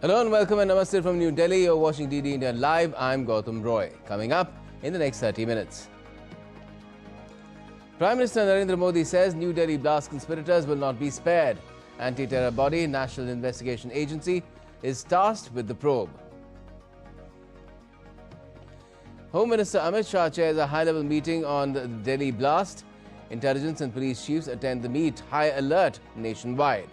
Hello and welcome and namaste from New Delhi. You're watching DD India Live. I'm Gautam Roy. Coming up in the next 30 minutes. Prime Minister Narendra Modi says New Delhi blast conspirators will not be spared. Anti-terror body National Investigation Agency is tasked with the probe. Home Minister Amit Shah chairs a high-level meeting on the Delhi blast. Intelligence and police chiefs attend the meet. High alert nationwide.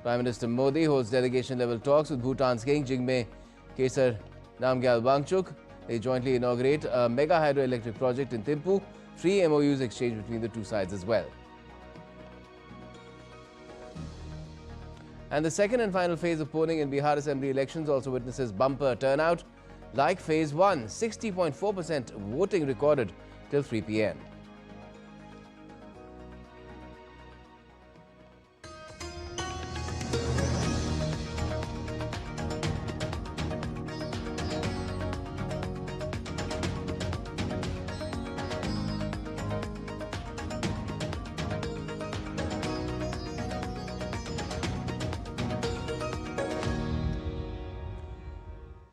Prime Minister Modi holds delegation-level talks with Bhutan's King Jigme Kesar Namgyal Wangchuk. They jointly inaugurate a mega hydroelectric project in Thimphu. 3 MOUs exchanged between the two sides as well. And the second and final phase of polling in Bihar Assembly elections also witnesses bumper turnout. Like phase 1, 60.4% voting recorded till 3 p.m.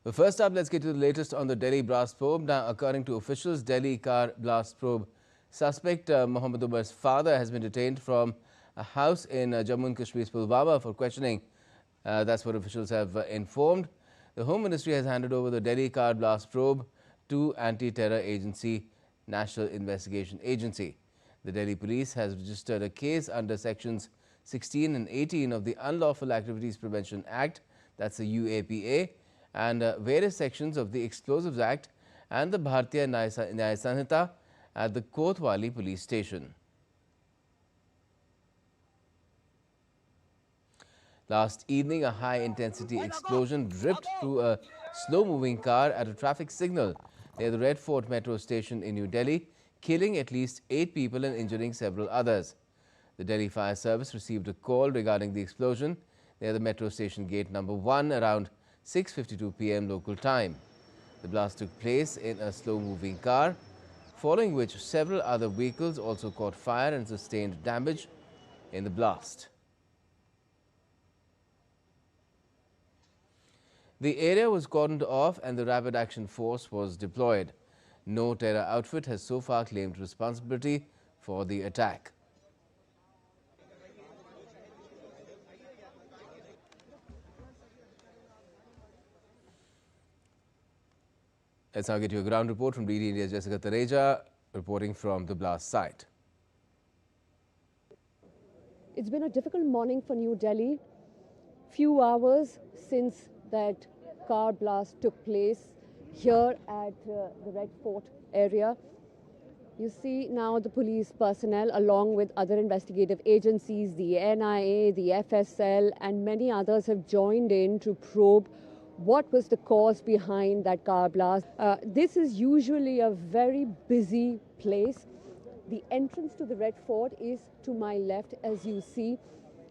But first up, let's get to the latest on the Delhi blast probe. Now, according to officials, Delhi car blast probe suspect Mohammed Umar's father has been detained from a house in Jammu and Kashmir's Pulwama for questioning. That's what officials have informed. The Home Ministry has handed over the Delhi car blast probe to anti-terror agency National Investigation Agency. The Delhi police has registered a case under sections 16 and 18 of the Unlawful Activities Prevention Act, that's the UAPA, and various sections of the Explosives Act and the Bharatiya Nyaya Sanhita at the Kotwali police station. Last evening, a high-intensity explosion ripped through a slow-moving car at a traffic signal near the Red Fort metro station in New Delhi, killing at least 8 people and injuring several others. The Delhi Fire Service received a call regarding the explosion near the metro station gate number 1 around 6:52 p.m. local time. The blast took place in a slow-moving car, following which several other vehicles also caught fire and sustained damage in the blast. The area was cordoned off and the rapid action force was deployed. No terror outfit has so far claimed responsibility for the attack. Let's now get you a ground report from DD India's Jessica Tareja, reporting from the blast site. It's been a difficult morning for New Delhi. Few hours since that car blast took place here at the Red Fort area. You see now the police personnel along with other investigative agencies, the NIA, the FSL and many others have joined in to probe what was the cause behind that car blast. This is usually a very busy place. The entrance to the Red Fort is to my left, as you see.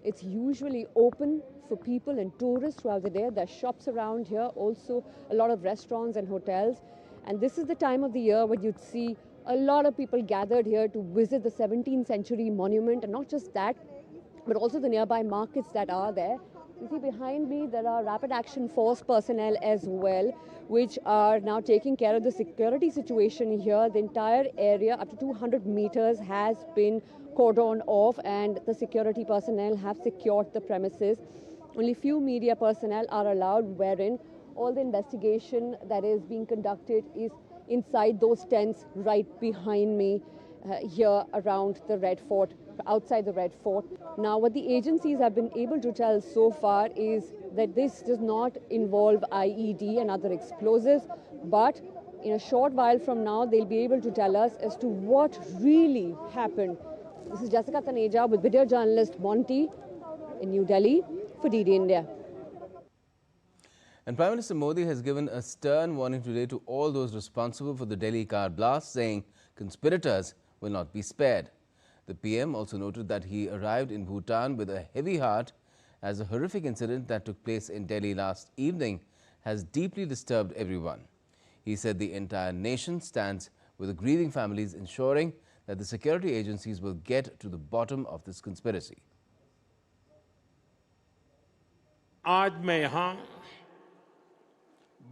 It's usually open for people and tourists throughout the day. There are shops around here, also a lot of restaurants and hotels. And this is the time of the year when you'd see a lot of people gathered here to visit the 17th century monument. And not just that, but also the nearby markets that are there. You see behind me there are rapid action force personnel as well, which are now taking care of the security situation here. The entire area up to 200 meters has been cordoned off and the security personnel have secured the premises. Only few media personnel are allowed, wherein all the investigation that is being conducted is inside those tents right behind me here around the Red Fort, outside the Red Fort. Now, what the agencies have been able to tell so far is that this does not involve IED and other explosives, but in a short while from now, they'll be able to tell us as to what really happened. This is Jessica Taneja with video journalist Monty in New Delhi for DD India. And Prime Minister Modi has given a stern warning today to all those responsible for the Delhi car blast, saying conspirators will not be spared. The PM also noted that he arrived in Bhutan with a heavy heart as a horrific incident that took place in Delhi last evening has deeply disturbed everyone. He said the entire nation stands with the grieving families, ensuring that the security agencies will get to the bottom of this conspiracy. आज मैं यहां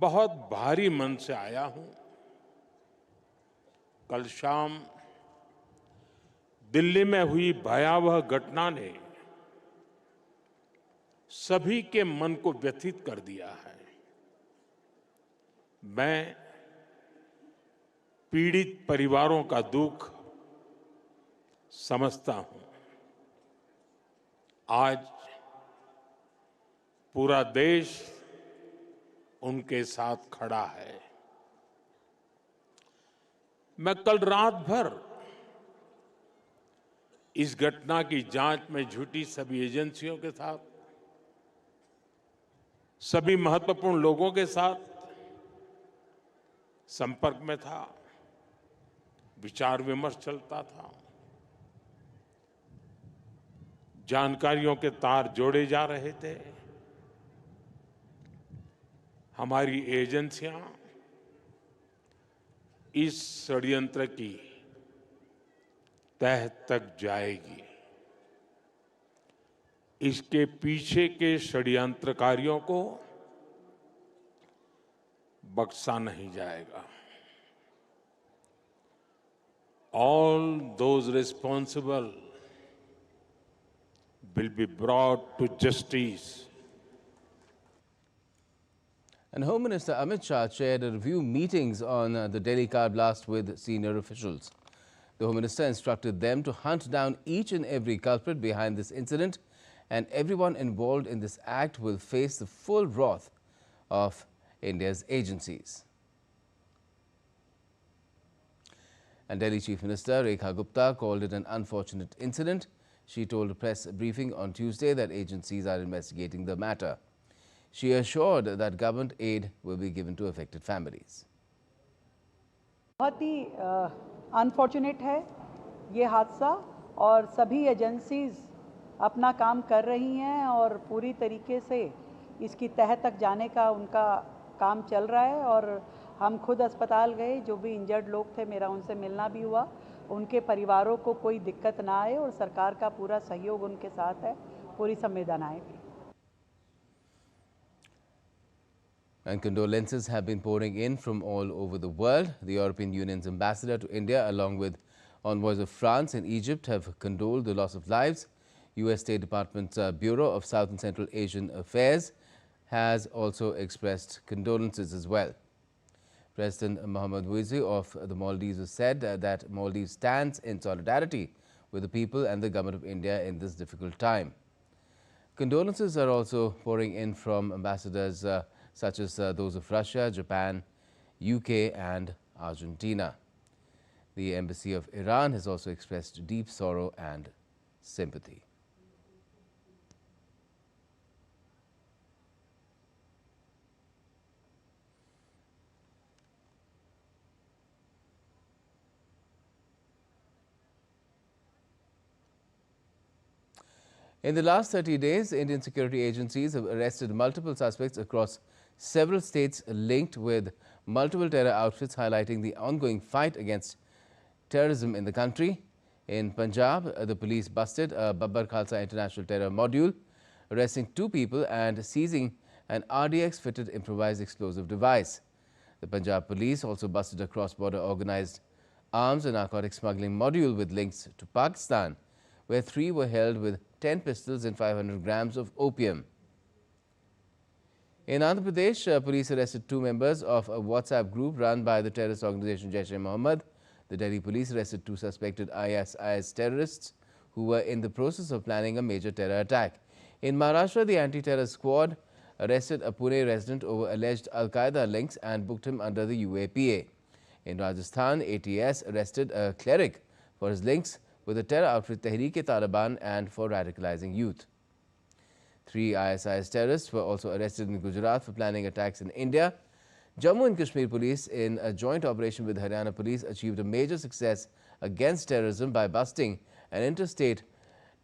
बहुत भारी मन से आया हूं। कल शाम दिल्ली में हुई भयावह घटना ने सभी के मन को व्यथित कर दिया है। मैं पीड़ित परिवारों का दुख समझता हूं। आज पूरा देश उनके साथ खड़ा है। मैं कल रात भर इस घटना की जांच में जुटी सभी एजेंसियों के साथ, सभी महत्वपूर्ण लोगों के साथ संपर्क में था, विचार विमर्श चलता था, जानकारियों के तार जोड़े जा रहे थे। हमारी एजेंसियां इस षड्यंत्र की तह तक जाएगी। इसके पीछे के षड्यंत्रकारियों को बख्शा नहीं जाएगा। All those responsible will be brought to justice. And Home Minister Amit Shah chaired a review meetings on the Delhi car blast with senior officials. The Home Minister instructed them to hunt down each and every culprit behind this incident, and everyone involved in this act will face the full wrath of India's agencies. And Delhi Chief Minister Rekha Gupta called it an unfortunate incident. She told a press briefing on Tuesday that agencies are investigating the matter. She assured that government aid will be given to affected families. बहुत ही unfortunate है ये हादसा, और सभी agencies अपना काम कर रही हैं और पूरी तरीके से इसकी तह तक जाने का उनका काम चल रहा है। और हम खुद अस्पताल गए, जो भी इंजर्ड लोग थे मेरा उनसे मिलना भी हुआ। उनके परिवारों को कोई दिक्कत ना आए और सरकार का पूरा सहयोग उनके साथ है, पूरी संवेदनाएं भी। And condolences have been pouring in from all over the world. The European Union's ambassador to India, along with envoys of France and Egypt, have condoled the loss of lives. U.S. State Department's Bureau of South and Central Asian Affairs has also expressed condolences as well. President Mohammad Muizzi of the Maldives has said that Maldives stands in solidarity with the people and the government of India in this difficult time. Condolences are also pouring in from ambassadors such as those of Russia, Japan, UK and Argentina. The Embassy of Iran has also expressed deep sorrow and sympathy. In the last 30 days, Indian security agencies have arrested multiple suspects across several states linked with multiple terror outfits, highlighting the ongoing fight against terrorism in the country. In Punjab, the police busted a Babbar Khalsa International Terror Module, arresting 2 people and seizing an RDX-fitted improvised explosive device. The Punjab police also busted a cross-border organized arms and narcotic smuggling module with links to Pakistan, where 3 were held with 10 pistols and 500 grams of opium. In Andhra Pradesh, police arrested 2 members of a WhatsApp group run by the terrorist organization Jaish-e-Mohammed. The Delhi police arrested 2 suspected ISIS terrorists who were in the process of planning a major terror attack. In Maharashtra, the anti-terror squad arrested a Pune resident over alleged Al-Qaeda links and booked him under the UAPA. In Rajasthan, ATS arrested a cleric for his links with the terror outfit Tehreek-e-Taliban and for radicalizing youth. 3 ISIS terrorists were also arrested in Gujarat for planning attacks in India. Jammu and Kashmir police, in a joint operation with Haryana police, achieved a major success against terrorism by busting an interstate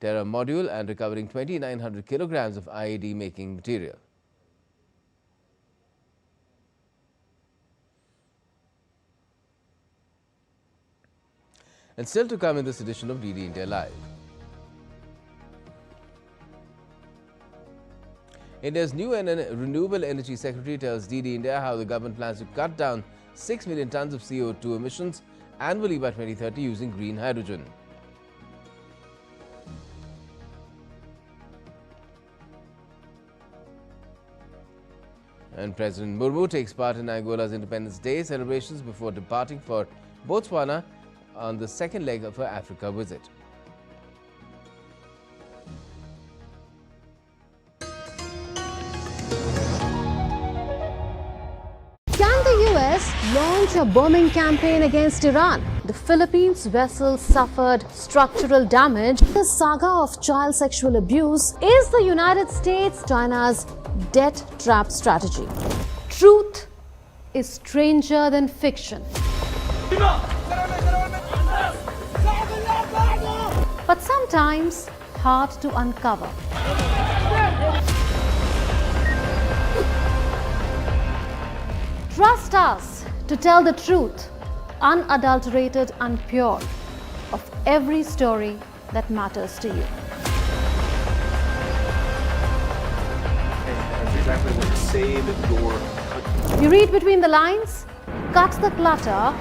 terror module and recovering 2,900 kilograms of IED making material. And still to come in this edition of DD India Live. India's new renewable energy secretary tells DD India how the government plans to cut down 6 million tons of CO2 emissions annually by 2030 using green hydrogen. And President Murmu takes part in Angola's Independence Day celebrations before departing for Botswana on the second leg of her Africa visit. Can the US launch a bombing campaign against Iran? The Philippines vessel suffered structural damage. The saga of child sexual abuse is the United States China's debt trap strategy. Truth is stranger than fiction. But sometimes hard to uncover. Trust us to tell the truth, unadulterated and pure, of every story that matters to you. You read between the lines, cut the clutter,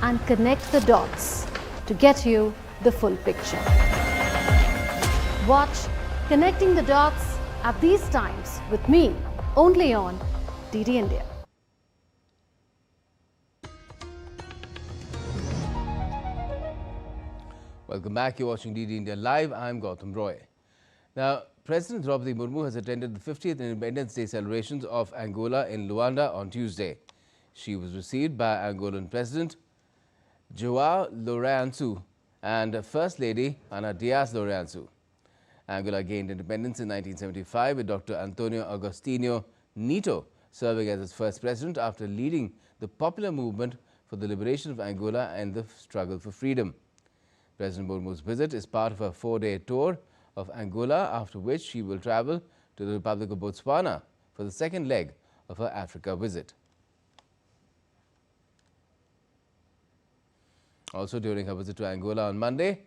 and connect the dots to get you the full picture. Watch Connecting the Dots at these times with me, only on DD India. Welcome back. You're watching DD India Live. I'm Gautam Roy. Now, President Droupadi Murmu has attended the 50th Independence Day celebrations of Angola in Luanda on Tuesday. She was received by Angolan President João Lourenço and First Lady Ana Dias Lourenço. Angola gained independence in 1975 with Dr. Antonio Agostinho Neto serving as its first president after leading the popular movement for the liberation of Angola and the struggle for freedom. President Murmu's visit is part of a 4-day tour of Angola, after which she will travel to the Republic of Botswana for the second leg of her Africa visit. Also during her visit to Angola on Monday,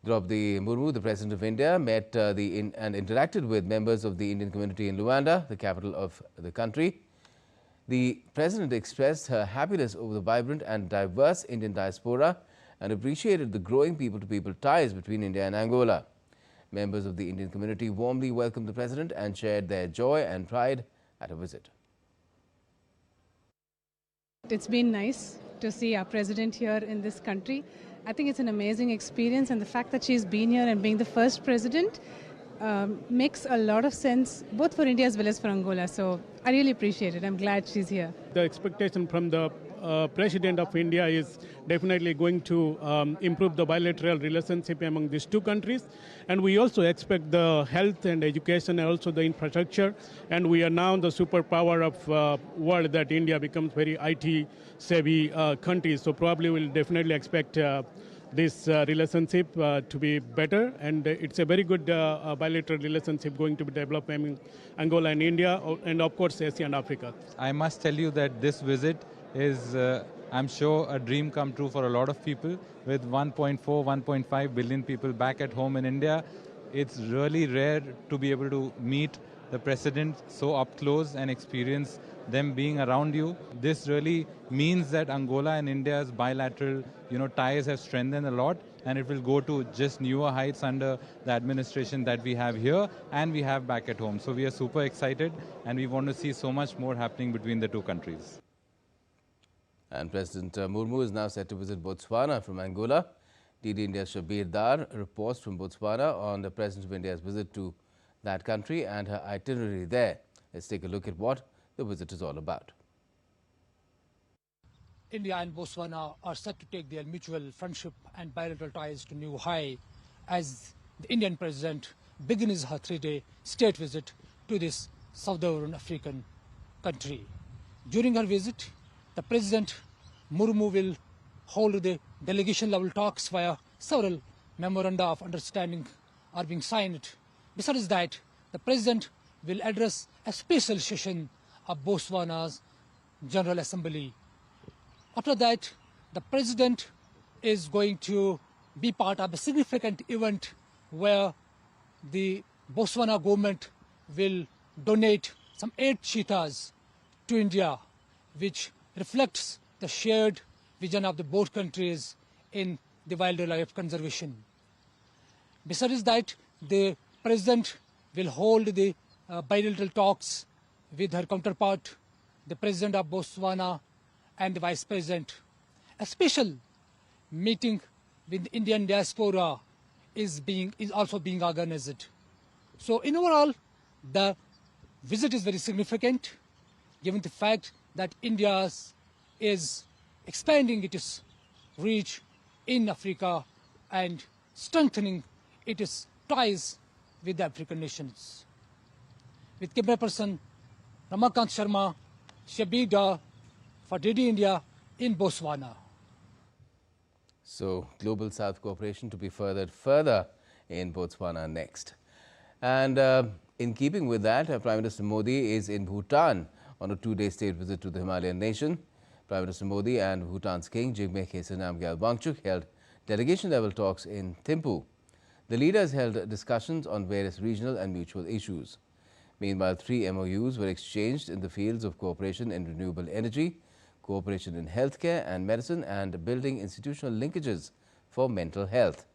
Droupadi Murmu, the President of India, met and interacted with members of the Indian community in Luanda, the capital of the country. The President expressed her happiness over the vibrant and diverse Indian diaspora and appreciated the growing people-to-people ties between India and Angola. Members of the Indian community warmly welcomed the President and shared their joy and pride at a visit. It's been nice to see our President here in this country. I think it's an amazing experience, and the fact that she's been here and being the first President makes a lot of sense, both for India as well as for Angola. So I really appreciate it. I'm glad she's here. The expectation from the President of India is definitely going to improve the bilateral relationship among these two countries. And we also expect the health and education and also the infrastructure. And we are now the superpower of world that India becomes very IT savvy country. So probably we'll definitely expect this relationship to be better. And it's a very good bilateral relationship going to be developed among Angola and India and of course Asia and Africa. I must tell you that this visit is, I'm sure, a dream come true for a lot of people. With 1.4, 1.5 billion people back at home in India, it's really rare to be able to meet the President so up close and experience them being around you. This really means that Angola and India's bilateral ties have strengthened a lot, and it will go to just newer heights under the administration that we have here and we have back at home. So we are super excited, and we want to see so much more happening between the two countries. And President Murmu is now set to visit Botswana from Angola. DD India's Shabir Dar reports from Botswana on the President of India's visit to that country and her itinerary there. Let's take a look at what the visit is all about. India and Botswana are set to take their mutual friendship and bilateral ties to new high as the Indian President begins her 3-day state visit to this southern African country. During her visit, the President Murmu will hold the delegation level talks via several memoranda of understanding are being signed. Besides that, the President will address a special session of Botswana's General Assembly. After that, the President is going to be part of a significant event where the Botswana government will donate some 8 cheetahs to India, which reflects the shared vision of the both countries in the wildlife conservation. Besides that, the President will hold the bilateral talks with her counterpart, the President of Botswana and the Vice President. A special meeting with the Indian diaspora is also being organized. So in overall, the visit is very significant given the fact that India is expanding its reach in Africa and strengthening its ties with the African nations. With camera person Ramakant Sharma, Shabir Dar for DD India in Botswana. So, Global South cooperation to be further in Botswana next. And in keeping with that, Prime Minister Modi is in Bhutan on a 2-day state visit to the Himalayan nation. Prime Minister Modi and Bhutan's King Jigme Khesar Namgyal Wangchuk held delegation-level talks in Thimphu. The leaders held discussions on various regional and mutual issues. Meanwhile, 3 MOUs were exchanged in the fields of cooperation in renewable energy, cooperation in healthcare and medicine, and building institutional linkages for mental health.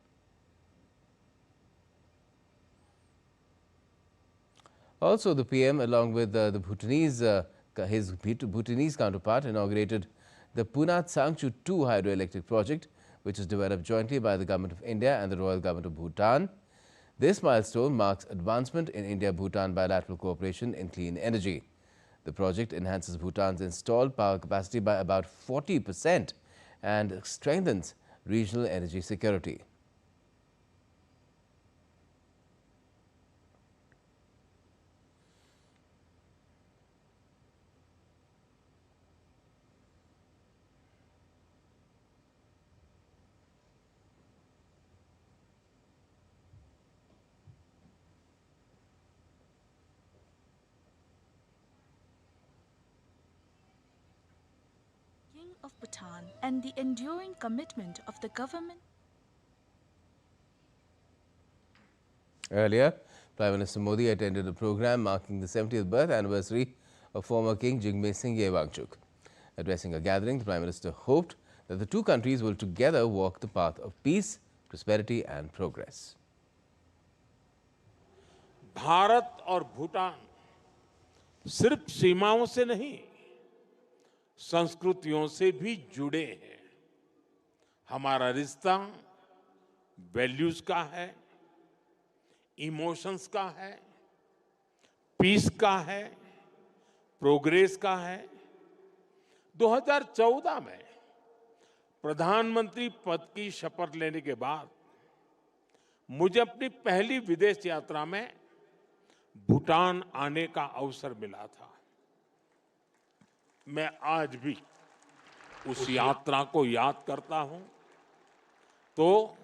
Also, the PM, along with his Bhutanese counterpart, inaugurated the Punat Sangchu 2 hydroelectric project, which is developed jointly by the Government of India and the Royal Government of Bhutan. This milestone marks advancement in India-Bhutan bilateral cooperation in clean energy. The project enhances Bhutan's installed power capacity by about 40% and strengthens regional energy security. Of Bhutan and the enduring commitment of the government. Earlier, Prime Minister Modi attended a program marking the 70th birth anniversary of former King Jigme Singye Wangchuk. Addressing a gathering, the Prime Minister hoped that the two countries will together walk the path of peace, prosperity and progress. Bharat और भूटान सिर्फ सीमाओं से नहीं, संस्कृतियों से भी जुड़े हैं। हमारा रिश्ता वैल्यूज का है, इमोशंस का है, पीस का है, प्रोग्रेस का है। 2014 में प्रधानमंत्री पद की शपथ लेने के बाद मुझे अपनी पहली विदेश यात्रा में भूटान आने का अवसर मिला था। मैं आज भी उस यात्रा को याद करता हूं तो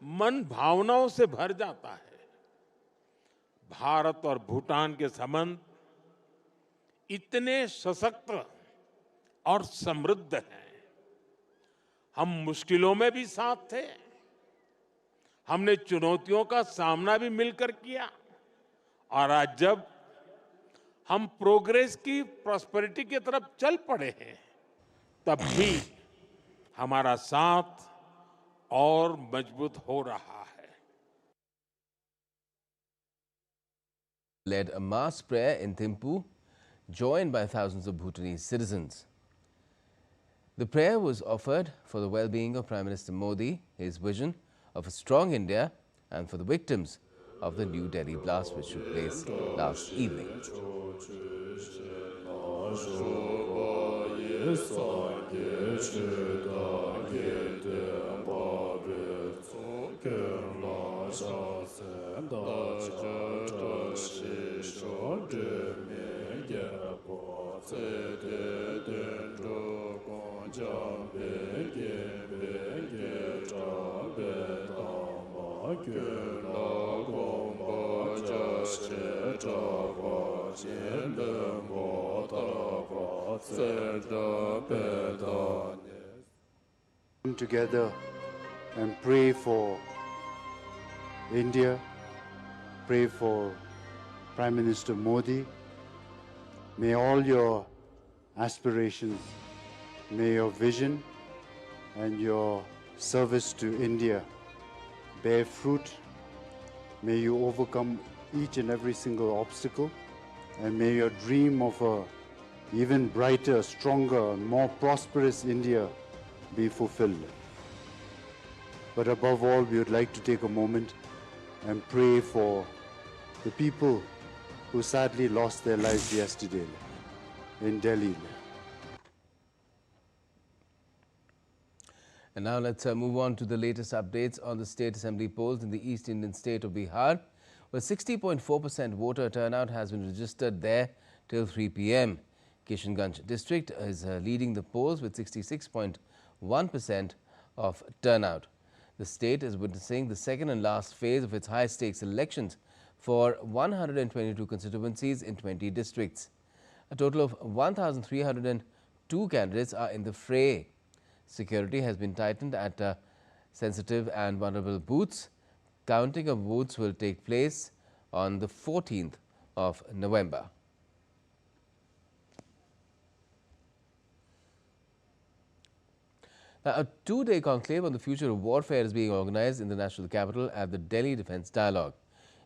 मन भावनाओं से भर जाता है। भारत और भूटान के संबंध इतने सशक्त और समृद्ध हैं। हम मुश्किलों में भी साथ थे, हमने चुनौतियों का सामना भी मिलकर किया, और आज जब हम प्रोग्रेस की प्रॉस्पेरिटी की तरफ चल पड़े हैं, तब भी हमारा साथ और मजबूत हो रहा है। Led a mass prayer in Thimphu, joined by thousands of Bhutanese citizens. The prayer was offered for the well-being of Prime Minister Modi, his vision of a strong India, and for the victims of the New Delhi blast which took place last evening. Come together and pray for India, pray for Prime Minister Modi, may all your aspirations, may your vision and your service to India bear fruit. May you overcome each and every single obstacle, and may your dream of a even brighter, stronger, more prosperous India be fulfilled. But above all, we would like to take a moment and pray for the people who sadly lost their lives yesterday in Delhi. And now let's move on to the latest updates on the state assembly polls in the East Indian state of Bihar, where 60.4% voter turnout has been registered there till 3 p.m. Kishanganj district is leading the polls with 66.1% of turnout. The state is witnessing the second and last phase of its high-stakes elections for 122 constituencies in 20 districts. A total of 1,302 candidates are in the fray. Security has been tightened at sensitive and vulnerable booths. Counting of votes will take place on the 14th of November. Now, a two-day conclave on the future of warfare is being organized in the national capital at the Delhi Defence Dialogue.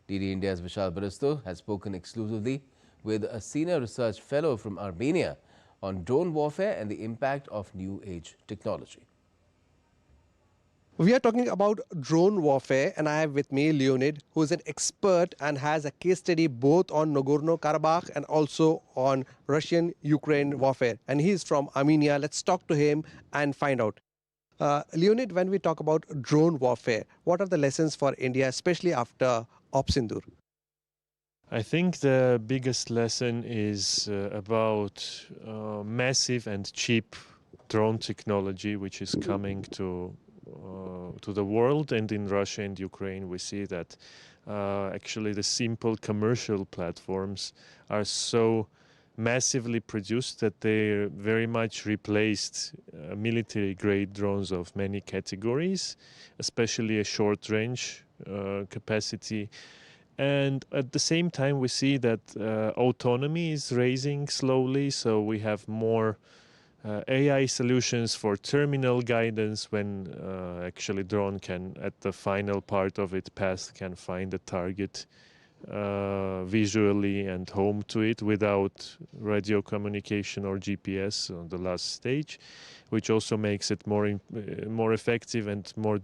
DD India's Vishal Baristo has spoken exclusively with a senior research fellow from Armenia on drone warfare and the impact of new age technology. We are talking about drone warfare, and I have with me Leonid, who is an expert and has a case study both on Nagorno-Karabakh and also on Russian-Ukraine warfare. And he is from Armenia. Let's talk to him and find out. Leonid, when we talk about drone warfare, what are the lessons for India, especially after Op Sindoor? I think the biggest lesson is about massive and cheap drone technology, which is coming to the world. And in Russia and Ukraine, we see that actually the simple commercial platforms are so massively produced that they very much replaced military-grade drones of many categories, especially a short-range capacity. And at the same time, we see that autonomy is rising slowly, so we have more AI solutions for terminal guidance when actually drone can, at the final part of its path, can find a target visually and home to it without radio communication or GPS on the last stage, which also makes it more effective and more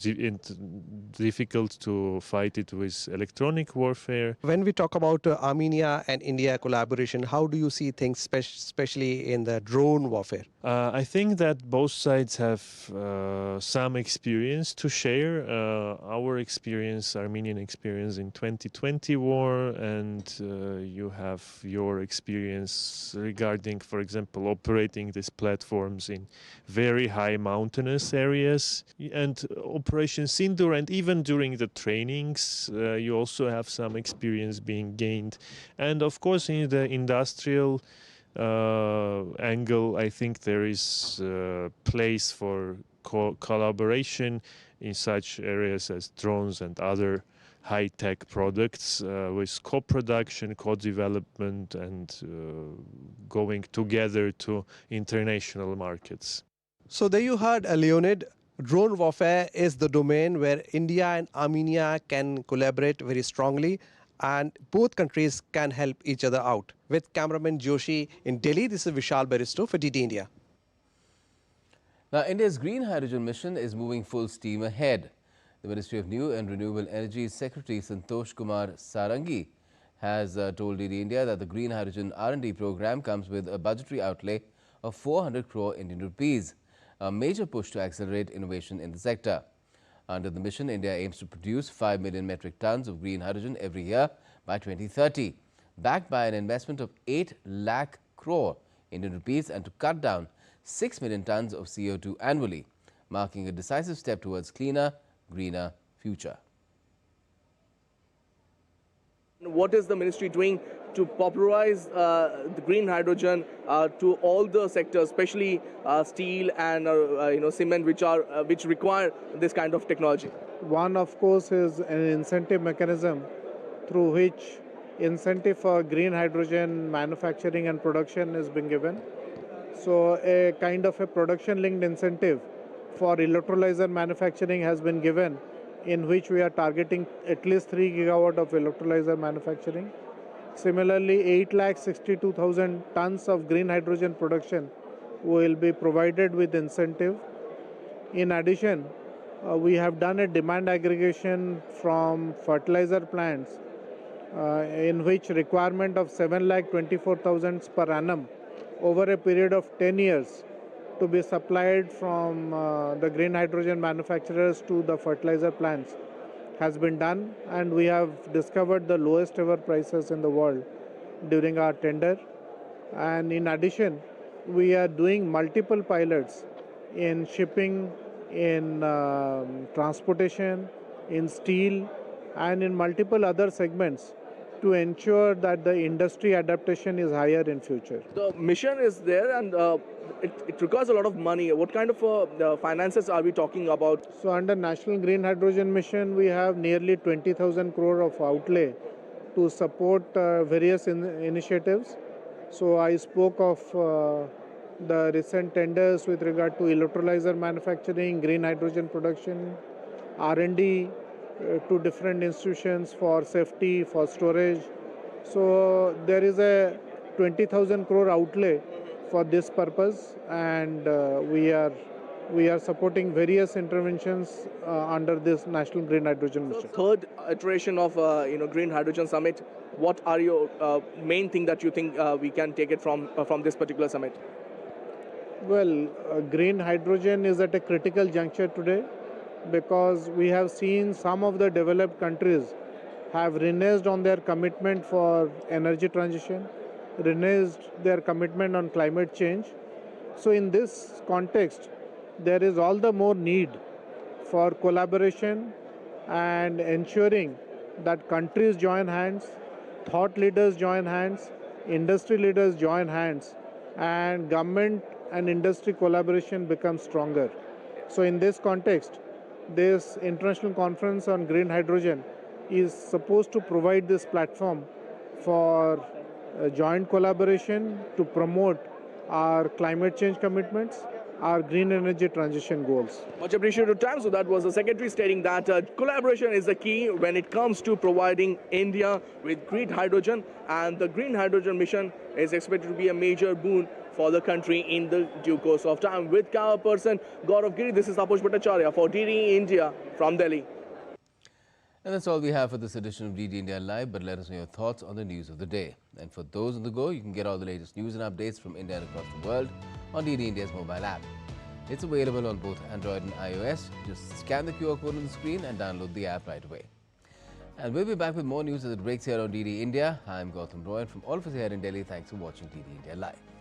difficult to fight it with electronic warfare. When we talk about Armenia and India collaboration, how do you see things, especially in the drone warfare? I think that both sides have some experience to share. Our experience, Armenian experience in 2020 war, and you have your experience regarding, for example, operating these platforms in very high mountainous areas, and Operation Sindoor, and even during the trainings you also have some experience being gained. And of course in the industrial angle, I think there is a place for collaboration in such areas as drones and other high-tech products with co-production, co-development, and going together to international markets. So there you heard, Leonid, drone warfare is the domain where India and Armenia can collaborate very strongly, and both countries can help each other out. With cameraman Joshi in Delhi, this is Vishal Baristo for DD India. Now, India's green hydrogen mission is moving full steam ahead. The Ministry of New and Renewable Energy Secretary Santosh Kumar Sarangi has told DD India that the green hydrogen R&D program comes with a budgetary outlay of 400 crore Indian rupees, a major push to accelerate innovation in the sector. Under the mission, India aims to produce 5 million metric tons of green hydrogen every year by 2030, backed by an investment of 8 lakh crore Indian rupees, and to cut down 6 million tons of CO2 annually, marking a decisive step towards cleaner, greener future. What is the ministry doing to popularize the green hydrogen to all the sectors, especially steel and cement, which require this kind of technology? One, of course, is an incentive mechanism through which incentive for green hydrogen manufacturing and production has been given. So a kind of a production-linked incentive for electrolyzer manufacturing has been given, in which we are targeting at least 3 gigawatt of electrolyzer manufacturing. Similarly, 8,62,000 tons of green hydrogen production will be provided with incentive. In addition, we have done a demand aggregation from fertilizer plants in which requirement of 7,24,000 per annum over a period of 10 years to be supplied from the green hydrogen manufacturers to the fertilizer plants has been done, and we have discovered the lowest ever prices in the world during our tender. And in addition, we are doing multiple pilots in shipping, in transportation, in steel, and in multiple other segments to ensure that the industry adaptation is higher in future. The mission is there, and it requires a lot of money. What kind of finances are we talking about? So under National Green Hydrogen Mission, we have nearly 20,000 crore of outlay to support various initiatives. So I spoke of the recent tenders with regard to electrolyzer manufacturing, green hydrogen production, R&D to different institutions for safety, for storage. So there is a 20,000 crore outlay for this purpose, and we are supporting various interventions under this National Green Hydrogen Mission. So third iteration of Green Hydrogen Summit. What are your main thing that you think we can take it from this particular summit? Well, green hydrogen is at a critical juncture today, because we have seen some of the developed countries have reneged on their commitment for energy transition, reneged their commitment on climate change. So in this context, there is all the more need for collaboration and ensuring that countries join hands, thought leaders join hands, industry leaders join hands, and government and industry collaboration becomes stronger. So in this context, this international conference on green hydrogen is supposed to provide this platform for joint collaboration to promote our climate change commitments, our green energy transition goals. Much appreciated time. So that was the Secretary stating that collaboration is the key when it comes to providing India with green hydrogen, and the green hydrogen mission is expected to be a major boon for the country in the due course of time. With camera person Gaurav Giri, this is Taposh Bhattacharya for DD India from Delhi. And that's all we have for this edition of DD India Live, but let us know your thoughts on the news of the day. And for those on the go, you can get all the latest news and updates from India and across the world on DD India's mobile app. It's available on both Android and iOS. Just scan the QR code on the screen and download the app right away. And we'll be back with more news as it breaks here on DD India. I'm Gautam Roy, and from all of us here in Delhi, thanks for watching DD India Live.